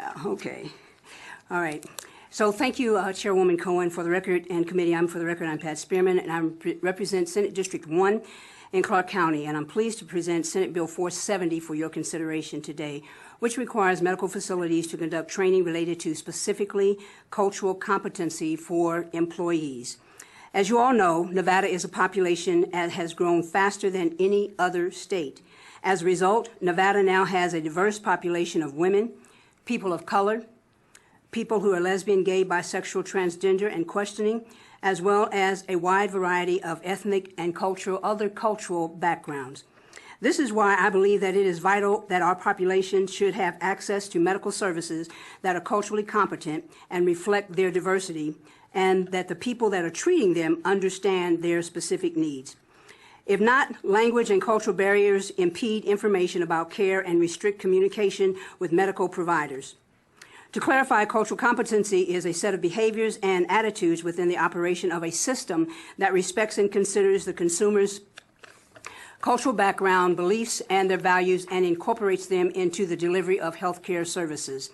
Yeah, okay. All right. So thank you, Chairwoman Cohen. For the record and committee, I'm Pat Spearman, and I represent Senate District 1 in Clark County, and I'm pleased to present Senate Bill 470 for your consideration today, which requires medical facilities to conduct training related to specifically cultural competency for employees. As you all know, Nevada is a population that has grown faster than any other state. As a result, Nevada now has a diverse population of women, people of color, people who are lesbian, gay, bisexual, transgender, and questioning, as well as a wide variety of ethnic and other cultural backgrounds. This is why I believe that it is vital that our population should have access to medical services that are culturally competent and reflect their diversity, and that the people that are treating them understand their specific needs. If not, language and cultural barriers impede information about care and restrict communication with medical providers. To clarify, cultural competency is a set of behaviors and attitudes within the operation of a system that respects and considers the consumer's cultural background, beliefs, and their values, and incorporates them into the delivery of healthcare services.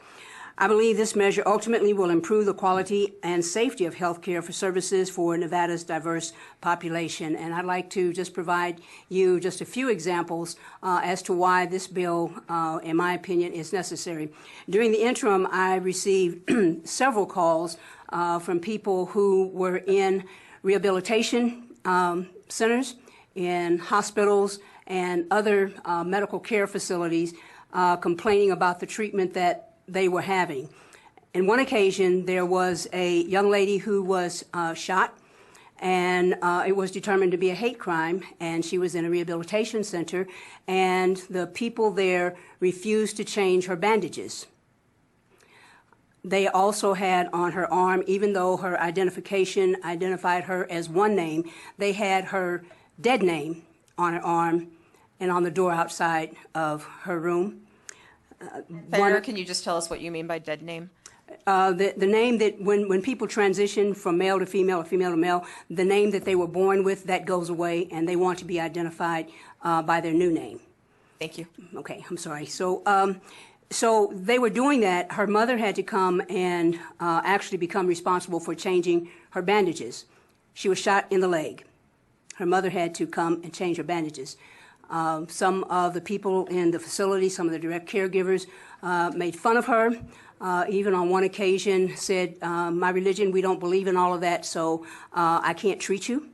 I believe this measure ultimately will improve the quality and safety of healthcare for services for Nevada's diverse population. And I'd like to just provide you just a few examples as to why this bill, in my opinion, is necessary. During the interim, I received several calls from people who were in rehabilitation centers, in hospitals, and other medical care facilities complaining about the treatment that they were having. In one occasion, there was a young lady who was shot, and it was determined to be a hate crime, and she was in a rehabilitation center, and the people there refused to change her bandages. They also had on her arm, even though her identification identified her as one name, they had her dead name on her arm and on the door outside of her room. Senator, can you just tell us what you mean by dead name? The name that when people transition from male to female or female to male, the name that they were born with, that goes away, and they want to be identified by their new name. Thank you. Okay, I'm sorry. So they were doing that. Her mother had to come and actually become responsible for changing her bandages. She was shot in the leg. Her mother had to come and change her bandages. Some of the people in the facility, some of the direct caregivers, made fun of her. Even on one occasion said, my religion, we don't believe in all of that, so I can't treat you.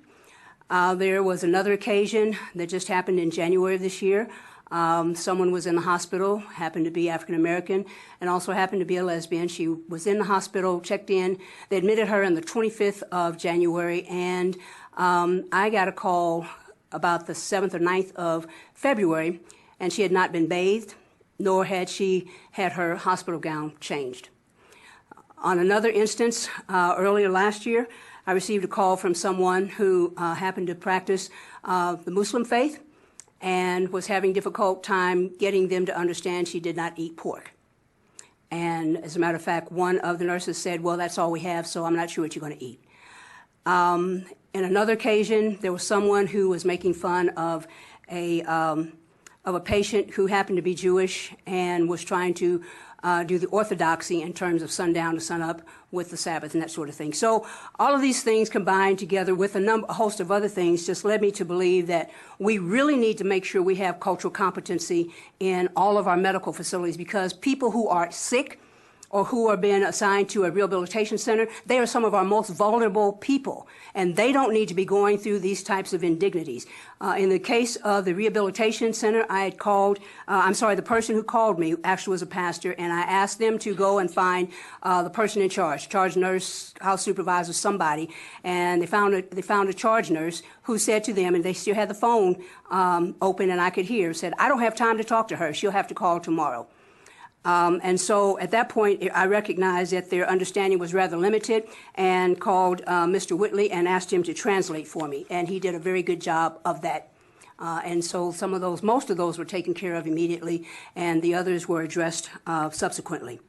There was another occasion that just happened in January of this year. Someone was in the hospital, happened to be African American, and also happened to be a lesbian. She was in the hospital, checked in. They admitted her on the 25th of January, and I got a call about the 7th or 9th of February, and she had not been bathed, nor had she had her hospital gown changed. On another instance, earlier last year, I received a call from someone who happened to practice the Muslim faith and was having a difficult time getting them to understand she did not eat pork. And as a matter of fact, one of the nurses said, well, that's all we have, so I'm not sure what you're going to eat. In another occasion, there was someone who was making fun of a patient who happened to be Jewish and was trying to do the orthodoxy in terms of sundown to sunup with the Sabbath and that sort of thing. So all of these things combined together with a host of other things just led me to believe that we really need to make sure we have cultural competency in all of our medical facilities, because people who are sick or who are being assigned to a rehabilitation center, they are some of our most vulnerable people, and they don't need to be going through these types of indignities. In the case of the rehabilitation center, I had called, the person who called me actually was a pastor, and I asked them to go and find the person in charge nurse, house supervisor, somebody, and they found a charge nurse who said to them, and they still had the phone open and I could hear, said, I don't have time to talk to her, she'll have to call tomorrow. And so at that point, I recognized that their understanding was rather limited and called Mr. Whitley and asked him to translate for me. And he did a very good job of that. And so most of those were taken care of immediately, and the others were addressed subsequently.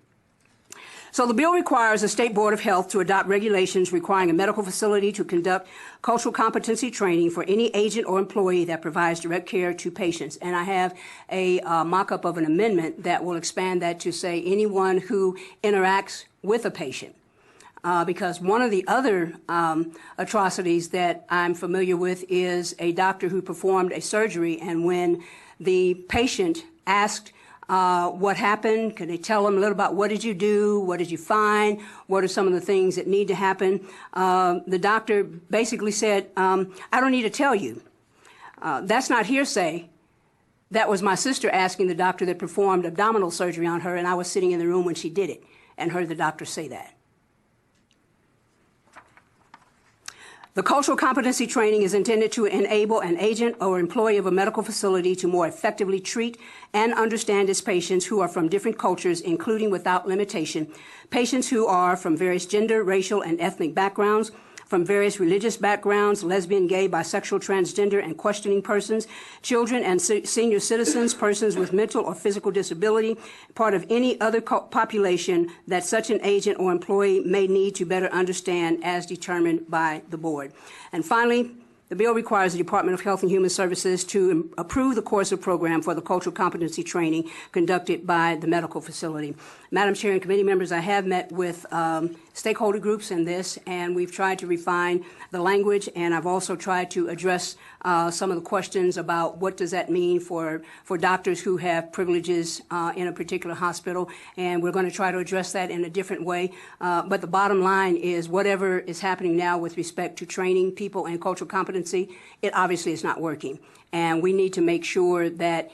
So the bill requires the State Board of Health to adopt regulations requiring a medical facility to conduct cultural competency training for any agent or employee that provides direct care to patients. And I have a mock-up of an amendment that will expand that to say anyone who interacts with a patient. Because one of the other atrocities that I'm familiar with is a doctor who performed a surgery, and when the patient asked what happened, could they tell them a little about what did you do, what did you find, what are some of the things that need to happen, the doctor basically said, I don't need to tell you. That's not hearsay. That was my sister asking the doctor that performed abdominal surgery on her, and I was sitting in the room when she did it and heard the doctor say that. The cultural competency training is intended to enable an agent or employee of a medical facility to more effectively treat and understand its patients who are from different cultures, including without limitation, patients who are from various gender, racial, and ethnic backgrounds, from various religious backgrounds, lesbian, gay, bisexual, transgender, and questioning persons, children and senior citizens, persons with mental or physical disability, part of any other population that such an agent or employee may need to better understand as determined by the board. And finally, the bill requires the Department of Health and Human Services to approve the course of program for the cultural competency training conducted by the medical facility. Madam Chair and committee members, I have met with stakeholder groups in this, and we've tried to refine the language, and I've also tried to address some of the questions about what does that mean for doctors who have privileges in a particular hospital, and we're going to try to address that in a different way. But the bottom line is whatever is happening now with respect to training people in cultural competency, it obviously is not working. And we need to make sure that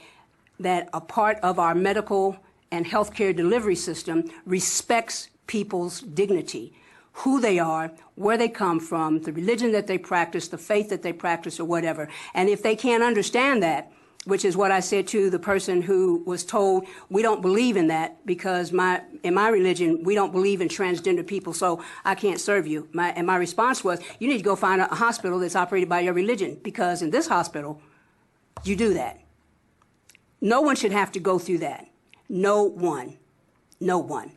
a part of our medical and healthcare delivery system respects people's dignity, who they are, where they come from, the religion that they practice, the faith that they practice, or whatever. And if they can't understand that, which is what I said to the person who was told, we don't believe in that because in my religion, we don't believe in transgender people, so I can't serve you. And my response was, you need to go find a hospital that's operated by your religion, because in this hospital, you do that. No one should have to go through that. No one. No one.